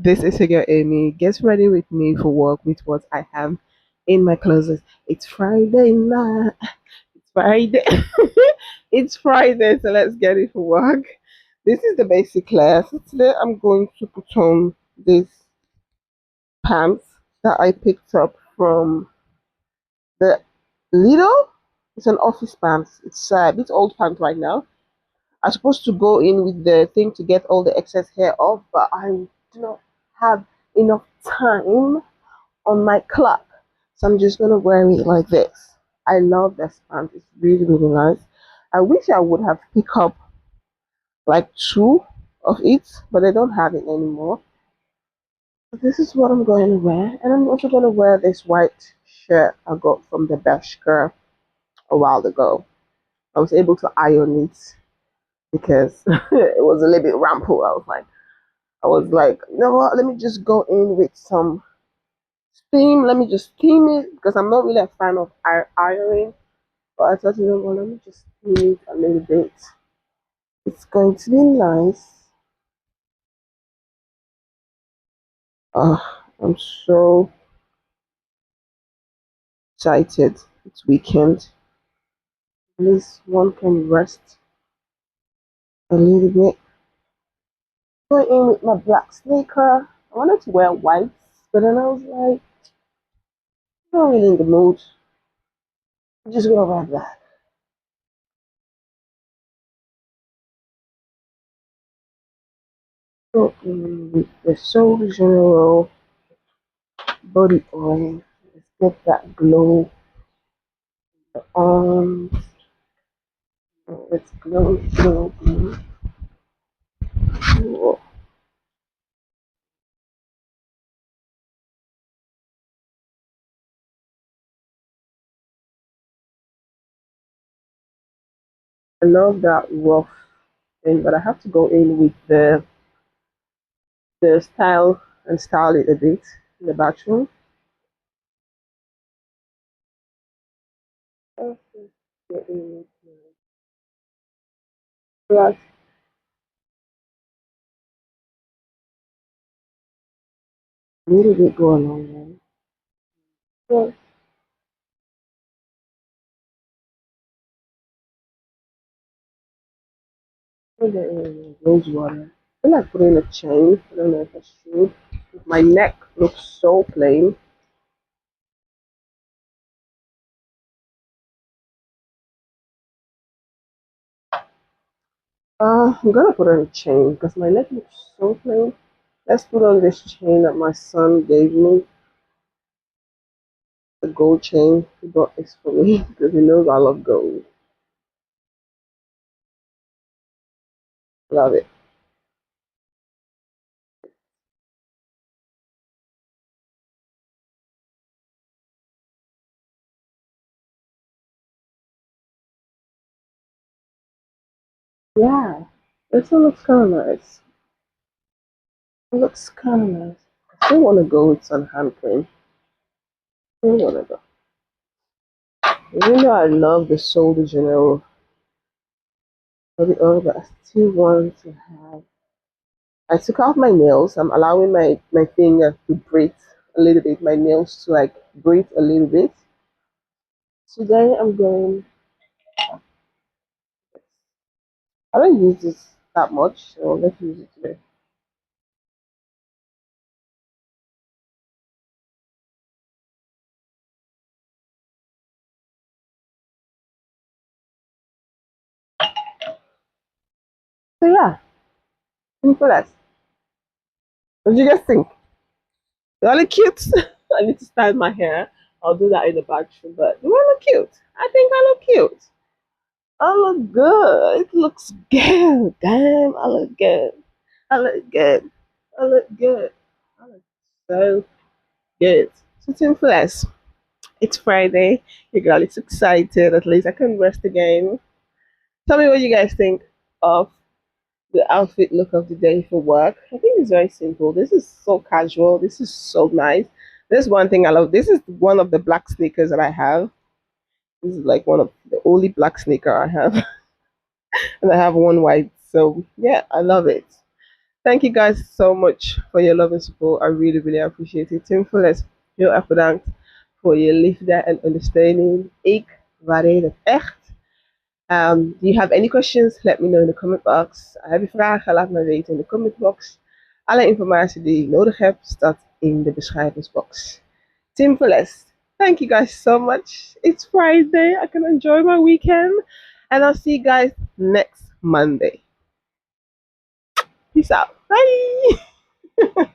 This is your girl Amy. Get ready with me for work with what I have in my closet. It's Friday night. It's Friday. It's Friday, so let's get it for work. This is the basic class. So today I'm going to put on these pants that I picked up from the Lidl. It's an office pants. It's a bit old pants right now. I'm supposed to go in with the thing to get all the excess hair off, but I do not have enough time on my clock. So I'm just gonna wear it like this. I love this pant. It's really, really nice. I wish I would have picked up like two of it, but I don't have it anymore. So this is what I'm going to wear, and I'm also gonna wear this white shirt I got from the Bershka a while ago. I was able to iron it because it was a little bit rumpled. I was like, you know what? Let me just go in with some steam. Let me just steam it because I'm not really a fan of ironing. But I thought, you know what? Let me just steam it a little bit. It's going to be nice. I'm so excited. It's weekend. At least one can rest a little bit. Go in with my black sneaker. I wanted to wear white, but then I was like, I'm not really in the mood. I'm just gonna wear black. Go in with the Soul General body oil. Let's get that glow on. Let's glow, glow, glow. Cool. I love that rough thing, but I have to go in with the style it a bit in the bathroom. Let's just get in with my a little bit going on there. So, put it in rose water. I feel like putting a chain. I don't know if I should. My neck looks so plain. I'm gonna put on a chain because my neck looks so plain. Let's put on this chain that my son gave me, the gold chain. He bought this for me because he knows I love gold. Love it. Yeah, this one looks kind of nice. It looks kind of nice. I still want to go with some hand cream. Still want to go. Even though I love the Sol de Janeiro body oil, but I still want to have. I took out my nails. I'm allowing my finger to breathe a little bit. My nails to like breathe a little bit. Today I'm going. I don't use this that much, so let's use it today. So yeah, simple as. What do you guys think? Do I look cute? I need to style my hair. I'll do that in the bathroom. But do I look cute? I think I look cute. I look good. It looks good. Damn, I look good. I look good. I look good. I look so good. So simple as. It's Friday. Your girl is excited. At least I can rest again. Tell me what you guys think of the outfit look of the day for work. I think it's very simple. This is so casual. This is so nice. There's one thing I love. This is one of the black sneakers that I have. This is like one of the only black sneaker I have, and I have one white. So yeah, I love it. Thank you guys so much for your love and support. I really, really appreciate it. Teamful is heel erg bedankt voor je liefde en ondersteuning. Ik waardeer het echt. Do you have any questions? Let me know in the comment box. Heb je vragen? Laat me weten in de comment box. Alle informatie die je nodig hebt staat in de beschrijvingsbox. Simplest. Thank you guys so much. It's Friday. I can enjoy my weekend. And I'll see you guys next Monday. Peace out. Bye.